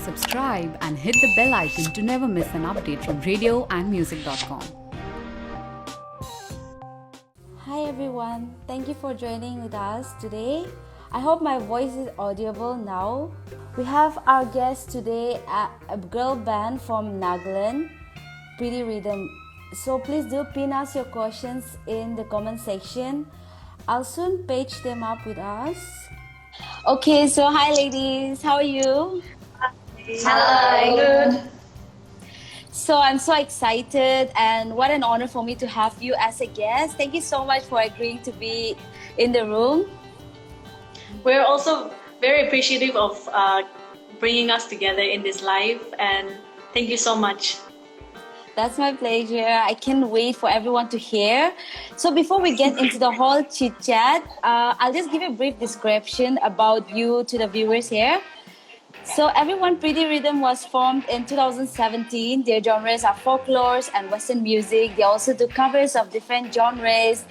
subscribe and hit the bell icon to never miss an update from radioandmusic.com. Hi everyone, thank you for joining with us today. I hope my voice is audible now. We have our guest today, a girl band from Nagaland, Pretty Rhythm. So please do pin us your questions in the comment section. I'll soon page them up with us. Okay, so hi ladies, how are you? Hi, good. So I'm so excited and what an honor for me to have you as a guest. Thank you so much for agreeing to be in the room. We're also very appreciative of bringing us together in this live, and thank you so much. That's my pleasure. I can't wait for everyone to hear. So before we get into the whole chit chat, I'll just give a brief description about you to the viewers here. So everyone, Pretty Rhythm was formed in 2017. Their genres are folklore and Western music. They also do covers of different genres.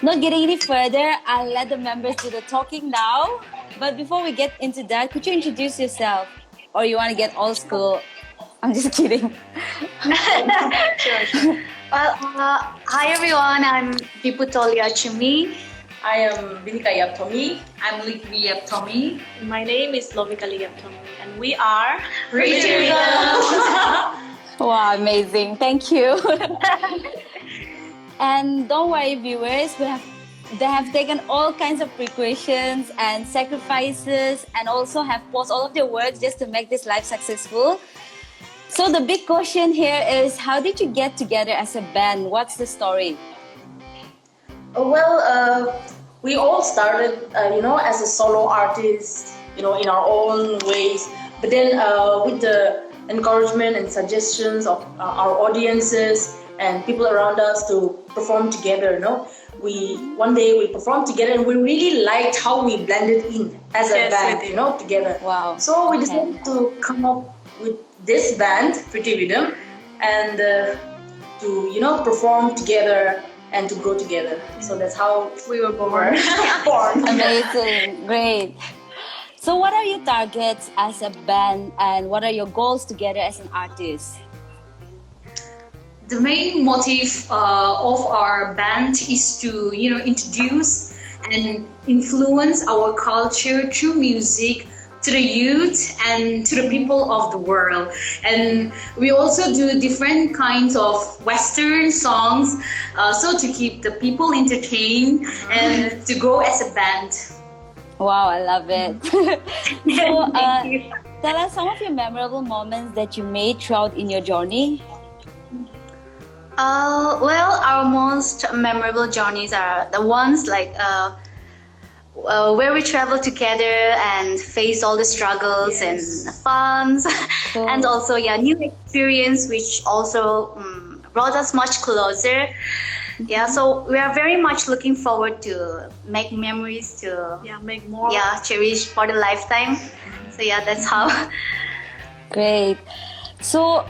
Not getting any further, I'll let the members do the talking now. But before we get into that, could you introduce yourself? Or you want to get old school? I'm just kidding. Sure. Well, hi everyone, I'm Tolika. I am Yeptho. I'm Yeptho. My name is Lovika Yeptho, and we are Pretty Rhythm. Wow, amazing. Thank you. And don't worry, viewers, they have taken all kinds of precautions and sacrifices and also have paused all of their works just to make this live successful. So the big question here is, how did you get together as a band? What's the story? Well, we all started, as a solo artist, in our own ways. But then with the encouragement and suggestions of our audiences and people around us to perform together, one day we performed together and we really liked how we blended in as a band, together. Wow. So we decided to come up with this band, Pretty Rhythm, and to perform together and to grow together. So that's how we were born. Amazing, great. So what are your targets as a band and what are your goals together as an artist? The main motive of our band is to, introduce and influence our culture through music to the youth and to the people of the world. And we also do different kinds of Western songs, so to keep the people entertained and to grow as a band. Wow, I love it. So, Thank you. tell us some of your memorable moments that you made throughout in your journey. Well, our most memorable journeys are the ones where we travel together and face all the struggles and funs, and also new experience which also brought us much closer. Yeah, so we are very much looking forward to make memories to make more. Cherish for the lifetime. So that's how. Great. So,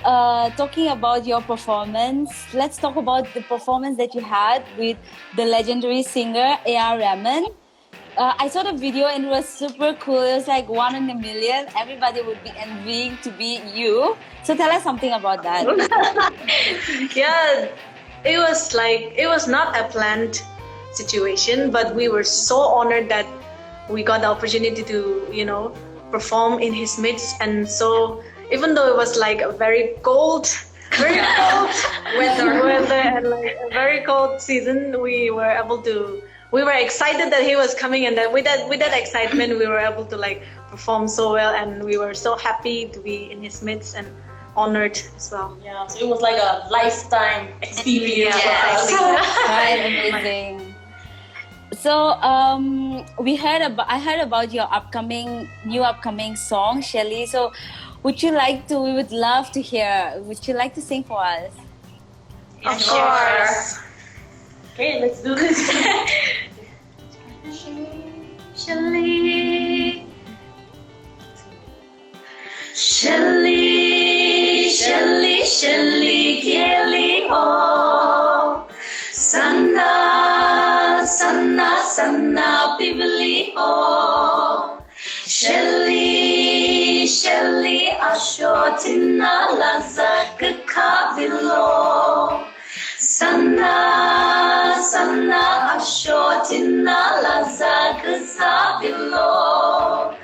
talking about your performance, let's talk about the performance that you had with the legendary singer A.R. Rahman. I saw the video and it was super cool. It was like 1 in a million. Everybody would be envying to be you. So tell us something about that. Yeah, it was not a planned situation, but we were so honored that we got the opportunity to, perform in his midst. And so even though it was like a very cold weather and like a very cold season, we were excited that he was coming, and that with that excitement we were able to perform so well, and we were so happy to be in his midst and honored as well. Yeah, so it was like a lifetime experience for us. Right, amazing. So I heard about your new upcoming song, Shelly. So we would love to hear. Would you like to sing for us? Of course. Okay, let's do this. Shelly, Shelly, Shelly, Shelly, Kelly, oh, Sanna, Sanna, Sanna, Bibli, oh, Shelly, Shelly, ashotina lazaka kabilo. Sana ashotina lazaka sabilo.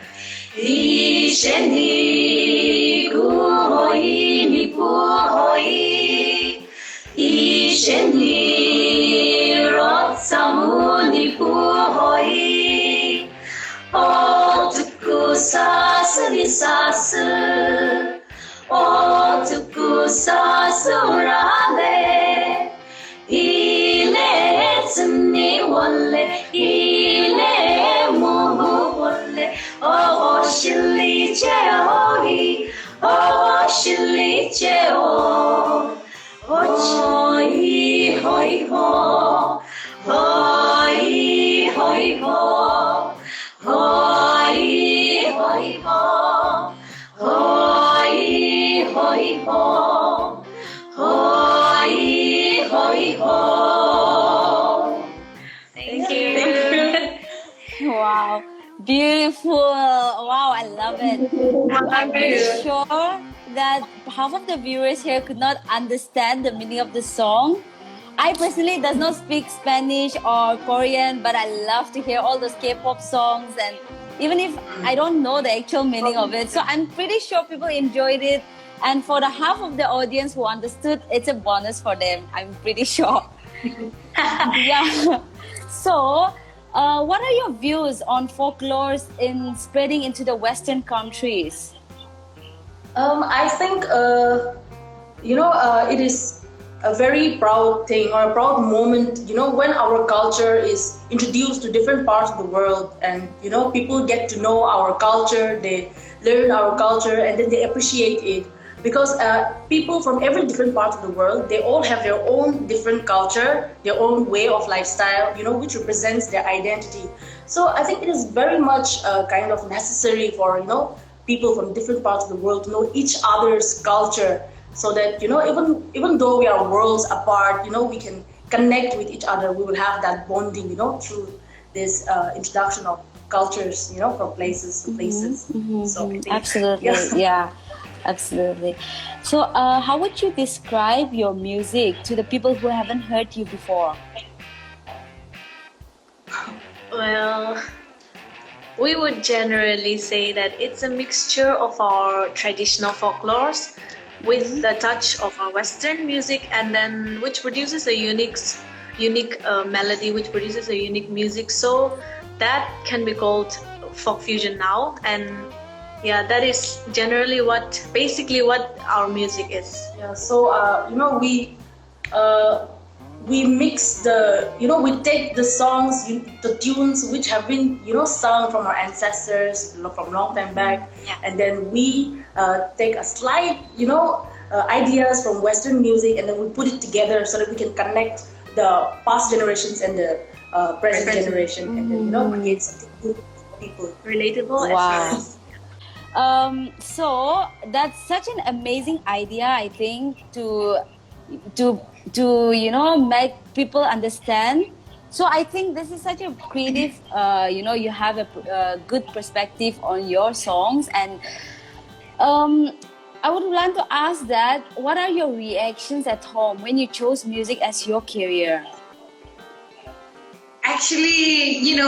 Isheni guhoi ni puhoi. Isheni rotsamu ni puhoi. Otuku sasu ni sasu. Otuku sasu rale. Ile tsuni wale. Ile muhu wale. Oh, shili cheoi. Oh, shili cheo. Hoi, hoi, ho. Hoi, hoi, ho. Hoi, hoi, ho. Hoi, hoi, ho. Hoi, hoi, ho. Thank you. Wow, beautiful. Wow, I love it. I'm pretty sure that half of the viewers here could not understand the meaning of the song. I personally does not speak Spanish or Korean, but I love to hear all those K-pop songs, and even if I don't know the actual meaning of it, so I'm pretty sure people enjoyed it. And for the half of the audience who understood, it's a bonus for them. I'm pretty sure. Yeah. So, what are your views on folklores in spreading into the Western countries? I think, it is a very proud thing or a proud moment, when our culture is introduced to different parts of the world, and, people get to know our culture, they learn our culture, and then they appreciate it. Because people from every different part of the world, they all have their own different culture, their own way of lifestyle, which represents their identity. So I think it is very much kind of necessary for, people from different parts of the world to know each other's culture, so that, even though we are worlds apart, we can connect with each other. We will have that bonding, through this introduction of cultures, from places to places. So I think, Absolutely, yeah. Absolutely. So, how would you describe your music to the people who haven't heard you before? Well, we would generally say that it's a mixture of our traditional folklores with the touch of our Western music, and then which produces a unique melody, which produces a unique music. So that can be called folk fusion now, and yeah, that is generally basically what our music is. Yeah, so we mix we take the songs, the tunes which have been sung from our ancestors from long time back, and then we take a slight ideas from Western music, and then we put it together so that we can connect the past generations and the present generation, and then create something good for people, Relatable. Wow. As So that's such an amazing idea, I think, to make people understand. So I think this is such a creative, you have a good perspective on your songs, and I would want to ask that, what are your reactions at home when you chose music as your career? Actually, even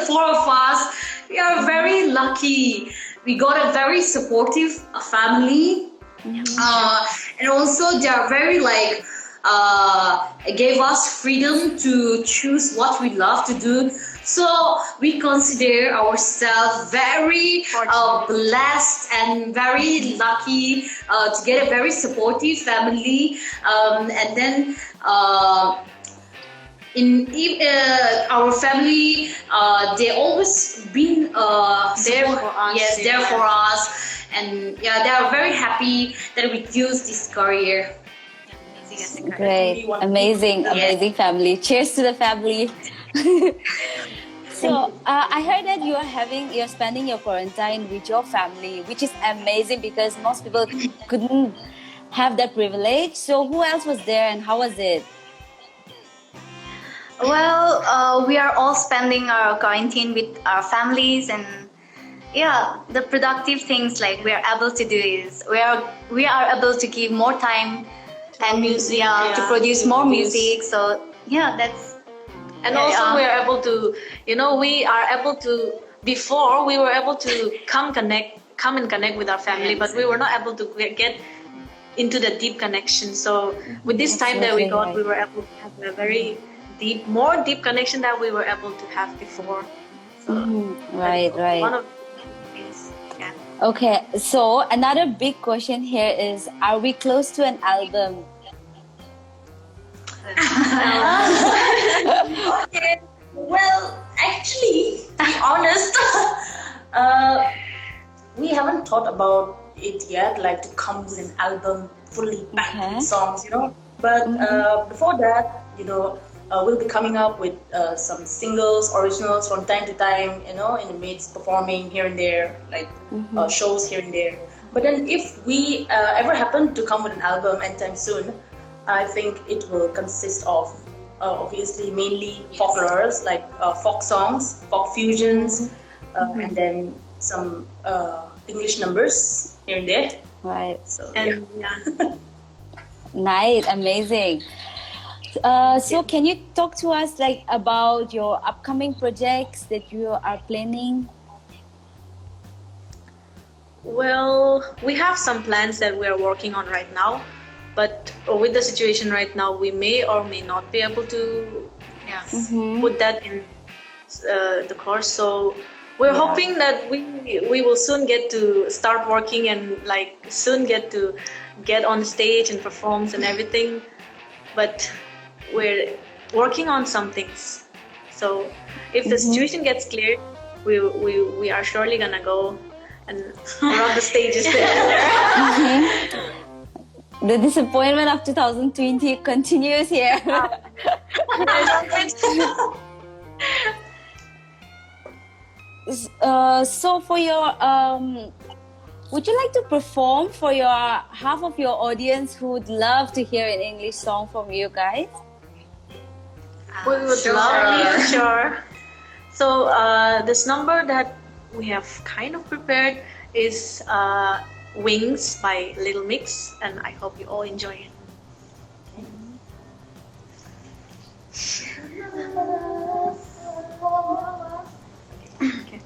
four of us, we are very lucky. We got a very supportive family, and also they are very gave us freedom to choose what we love to do. So we consider ourselves very blessed and very lucky to get a very supportive family, and then. Our family, they always been there for us. Yes, there for us, and they are very happy that we choose this career. Great, amazing family. Cheers to the family. So I heard that you're spending your quarantine with your family, which is amazing because most people couldn't have that privilege. So who else was there, and how was it? Well, we are all spending our quarantine with our families, and yeah, the productive things like we are able to do is we are able to give more time and music, yeah, to yeah, produce to more produce. music. So yeah, that's And yeah, also yeah. we are able to, we are able to, before we were able to come and connect with our family, but we were not able to get into the deep connection. So with this time that we Absolutely got, right. we were able to have a very more deep connection that we were able to have before. So Right, right. one of the things, yeah. Okay, so another big question here is, are we close to an album? Okay. Well, actually, to be honest, we haven't thought about it yet, like to come with an album fully packed Okay. with songs, But before that, we'll be coming up with some singles, originals from time to time, in the midst performing here and there, like shows here and there. But then if we ever happen to come with an album anytime soon, I think it will consist of obviously mainly folklores, like folk songs, folk fusions, and then some English numbers here and there. Right. So And yeah. Nice, amazing. So can you talk to us like about your upcoming projects that you are planning? Well, we have some plans that we are working on right now, but with the situation right now, we may or may not be able to put that in the course. So we're hoping that we will soon get to start working and like soon get to get on stage and perform and everything. But we're working on some things. So if the situation gets clear, we are surely gonna go and rock the stages there. The disappointment of 2020 continues here. So for your would you like to perform for your half of your audience who would love to hear an English song from you guys? We would love to, sure. So this number that we have kind of prepared is Wings by Little Mix, and I hope you all enjoy it.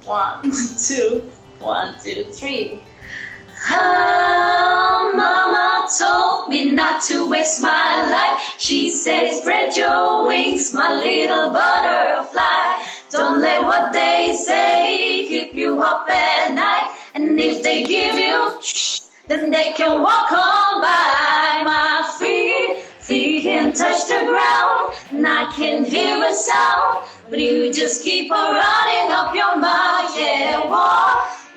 One, two, 1, 2, 3. Mama told me not to waste my life. She said, spread your wings, my little butterfly. Don't let what they say keep you up at night. And if they give you shh, then they can walk on by. My feet can touch the ground, and I can hear a sound. But you just keep on running up your mouth, yeah.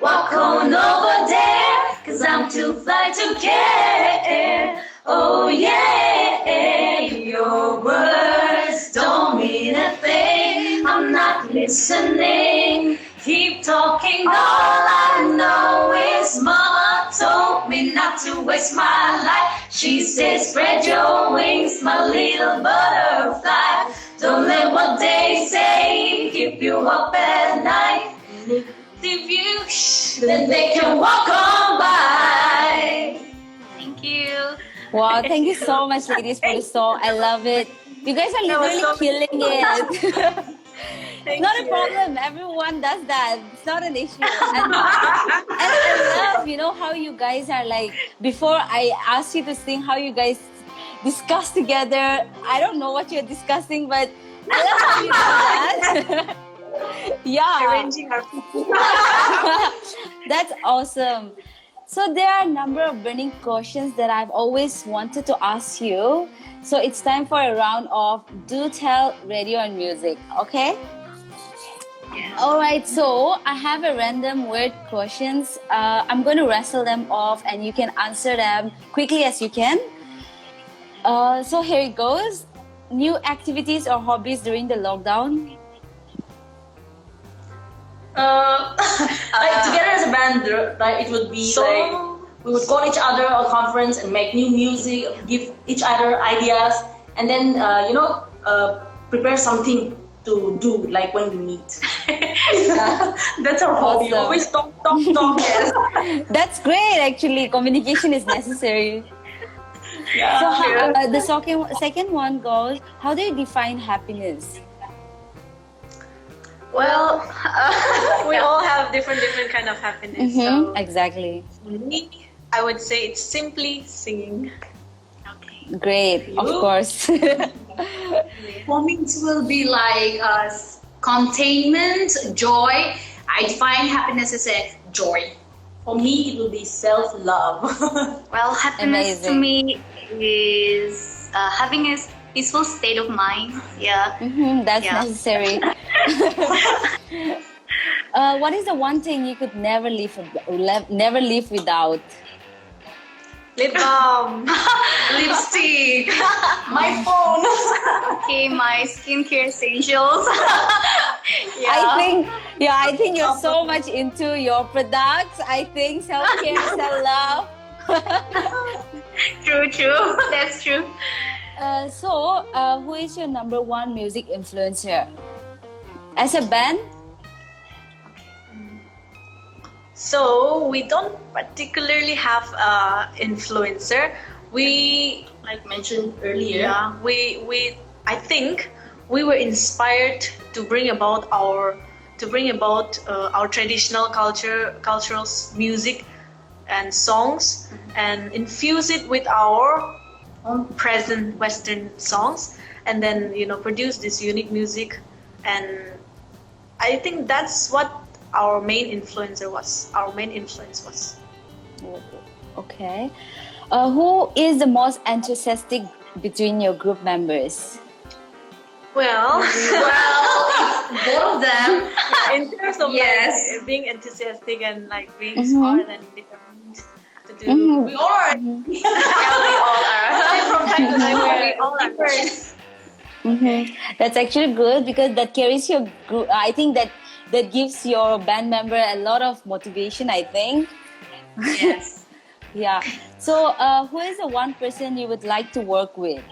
Walk on over there, 'cause I'm too fly to care. Oh yeah, your words don't mean a thing. I'm not listening. Keep talking, all I know is Mama told me not to waste my life. She said, spread your wings, my little butterfly. Don't let what they say keep you up at night. If you then they can walk on by. Thank you. Wow, thank you so much, ladies, for the song. I love it. You guys are literally killing it. Not a problem. Everyone does that. It's not an issue. And I love, how you guys are like, before I asked you to sing, how you guys discuss together. I don't know what you're discussing, but I love how you do that. Yeah. Arranging our That's awesome. So there are a number of burning questions that I've always wanted to ask you. So it's time for a round of Do Tell Radio and Music, okay? All right, so I have a random word questions. I'm going to wrestle them off and you can answer them quickly as you can. So here it goes. New activities or hobbies during the lockdown? Like together as a band, like it would be like we would call each other a conference and make new music, give each other ideas, and then prepare something to do, like when we meet. That's our hobby. Awesome. Always talk. Yes. That's great, actually. Communication is necessary. Yeah. So, the second one goes, how do you define happiness? Well, we all have different kind of happiness. So Exactly. for me, I would say it's simply singing. Great, of course. For me, it will be like containment, joy. I define happiness as a joy. For me, it will be self-love. Well, happiness to Amazing. me is having a peaceful state of mind. Yeah. That's Yeah. necessary. What is the one thing you could never live without? Lip balm. Lipstick. My phone. Okay, my skincare essentials. I think you're so much into your products. I think self-care, self-love. True. That's true. So, who is your number one music influencer? As a band? So we don't particularly have influencer. We Like mentioned earlier. I think we were inspired to bring about our traditional cultural music and songs, and infuse it with our own present Western songs, and then produce this unique music. And I think that's what our main influence was. Okay. Who is the most enthusiastic between your group members? Well, Both of them. in terms of Yes. like, being enthusiastic and like being smart and determined to do, We all are. we all are. From time to time, we all are. That's actually good because that carries your group. I think that gives your band member a lot of motivation, I think. Yes. Yeah. So, who is the one person you would like to work with?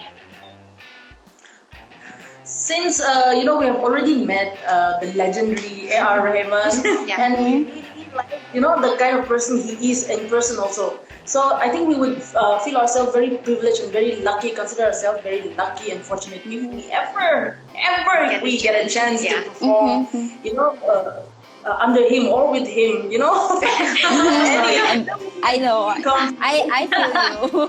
Since we have already met the legendary A.R. Rahman, and we really like the kind of person he is in person also. So I think we would feel ourselves very privileged and very lucky, consider ourselves very lucky and fortunate if we ever we get a chance to perform, under him or with him, I know. I feel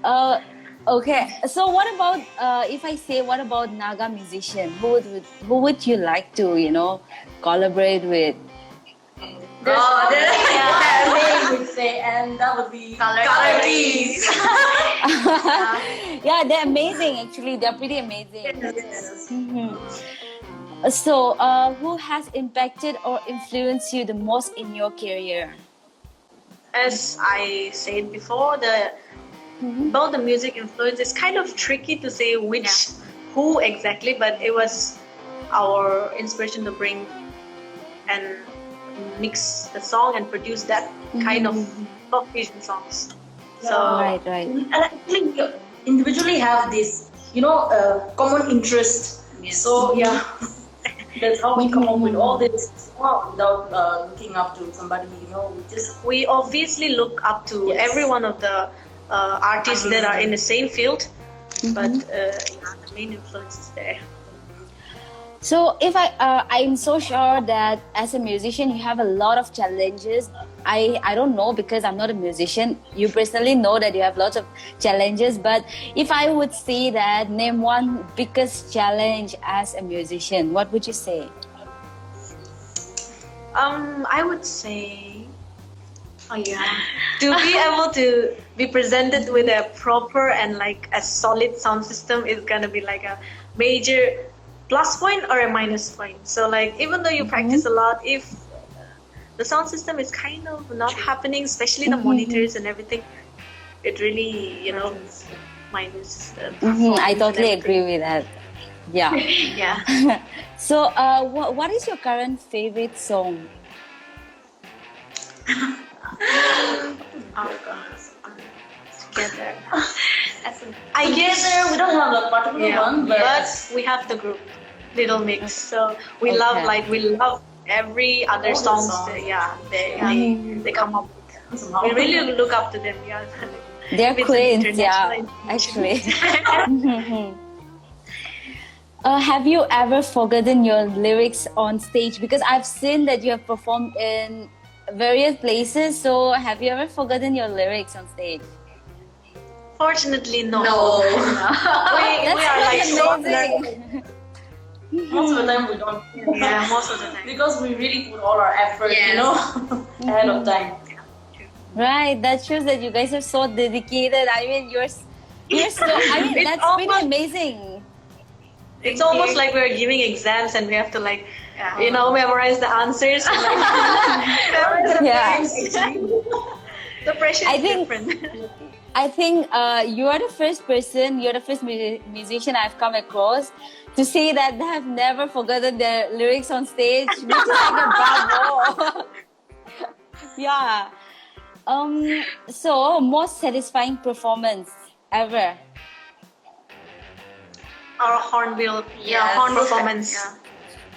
you. Okay. So what about if I say what about Naga musician? Who would you like to collaborate with? They would say, and that would be Color Keys. Yeah, they're amazing. Actually, they're pretty amazing. Yes. So, who has impacted or influenced you the most in your career? As I said before, about the music influence, it's kind of tricky to say who exactly, but it was our inspiration to bring and mix the song and produce that kind of pop fusion songs. So Right. And I think we individually have this, common interest. So that's how we come up with all this without looking up to somebody. we obviously look up to every one of the artists that are in the same field, but the main influence is there. So, if I'm so sure that as a musician you have a lot of challenges. I don't know because I'm not a musician. You personally know that you have lots of challenges, but if I would say that name one biggest challenge as a musician, what would you say? I would say, to be able to be presented with a proper and like a solid sound system is gonna be like a major plus point or a minus point. So like even though you practice a lot, if the sound system is kind of not happening, especially the monitors and everything, it really minus the performance I and totally everything. agree with that. Yeah. Yeah. So, what is your current favorite song? Together. I guess We don't have a particular one, but we have the group Little Mix. So we love every other All the songs. songs. They come up with. somehow. We really look up to them. Yeah. They're With an queens, yeah, international actually. information. Have you ever forgotten your lyrics on stage? Because I've seen that you have performed in various places. So have you ever forgotten your lyrics on stage? Fortunately, no. That's we are like so amazing. Most of the time we don't. Yeah, most of the time. Because we really put all our effort, Yes. ahead of time. Right, that shows that you guys are so dedicated. I mean, you're so. I mean, It's that's pretty almost- amazing. It's almost like we're giving exams and we have to memorize the answers. Yeah. The pressure I is think- different. I think you are the first person, you're the first musician I've come across to say that they have never forgotten their lyrics on stage, which is like a bravo. Yeah. So, most satisfying performance ever. Our hornbill, Yes. horn performance.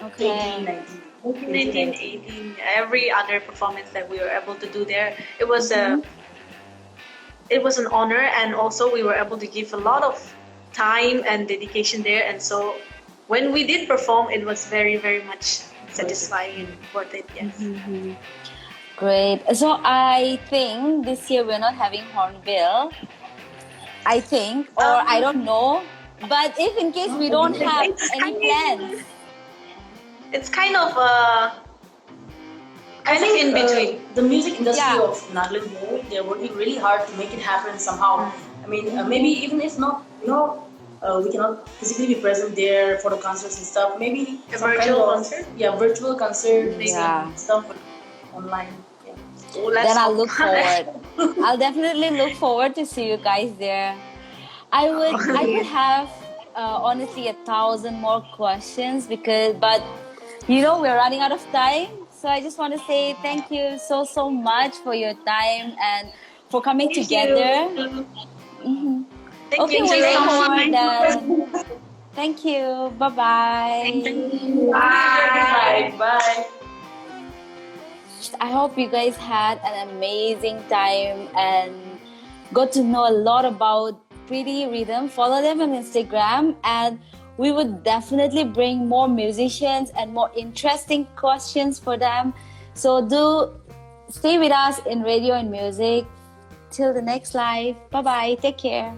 Okay. 1918, every other performance that we were able to do there, it was an honor, and also we were able to give a lot of time and dedication there, and so when we did perform, it was very, very much satisfying and worth it. Yes. Great. So, I think this year we're not having hornbill. I think, or I don't know. But if in case we don't have any plans. It's kind of in between. The music industry Yeah. of Nagaland, they're working really hard to make it happen somehow. I mean, maybe even if not, we cannot physically be present there for the concerts and stuff. Maybe A some virtual concert? Yeah, virtual concert, Yeah. stuff online. Yeah. So let's Then I'll hope. look forward. I'll definitely look forward to see you guys there. I would have honestly 1,000 more questions but we're running out of time. So I just want to say thank you so much for your time and for coming Thank together. you. Okay, Thank you we'll so wait much. for that. Thank you. Bye-bye. Bye. Bye. I hope you guys had an amazing time and got to know a lot about Pretty Rhythm. Follow them on Instagram, and we would definitely bring more musicians and more interesting questions for them. So do stay with us in radio and music. Till the next live. Bye-bye. Take care.